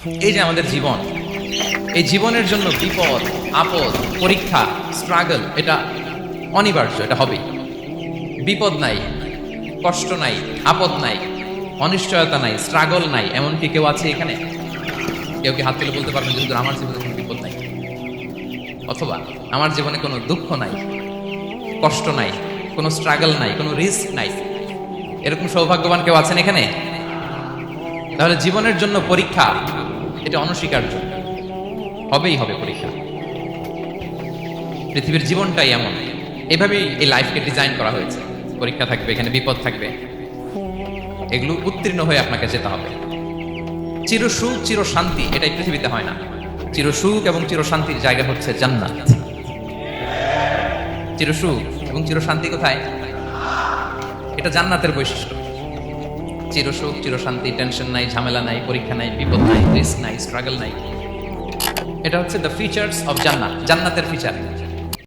এই যে আমাদের জীবন, এই জীবনের জন্য বিপদ, আপদ, পরীক্ষা, স্ট্রাগল এটা অনিবার্য, এটা হবেই। বিপদ নাই, কষ্ট নাই, আপদ নাই, অনিশ্চয়তা নাই, স্ট্রাগল নাই, এমন কি কেউ আছে এখানে? কেউ কি হাত তুলে বলতে পারবেন যে হুজুর আমার জীবনে কোনো বিপদ নাই, অথবা আমার জীবনে কোনো দুঃখ নাই, কষ্ট নাই, কোনো স্ট্রাগল নাই, কোনো রিস্ক নাই? এরকম সৌভাগ্যবান কেউ আছেন এখানে? তাহলে জীবনের জন্য পরীক্ষা এটা অনস্বীকার্য, হবেই হবে পরীক্ষা। পৃথিবীর জীবনটাই এমন, এভাবেই এই লাইফকে ডিজাইন করা হয়েছে। পরীক্ষা থাকবে, এখানে বিপদ থাকবে, এগুলো উত্তীর্ণ হয়ে আপনাকে যেতে হবে। চির সুখ চির শান্তি এটাই পৃথিবীতে হয় না। চির সুখ এবং চির শান্তির জায়গা হচ্ছে জান্নাত। চির সুখ এবং চির শান্তি কোথায়? এটা জান্নাতের বৈশিষ্ট্য। চির সুখ চির শান্তি, টেনশন নাই, ঝামেলা নাই, পরীক্ষা নাই, বিপদ নাই, রিস্ক নাই, স্ট্রাগল নাই, এটা হচ্ছে দ্য ফিচার্স অফ জান্নাত, জান্নাতের ফিচার।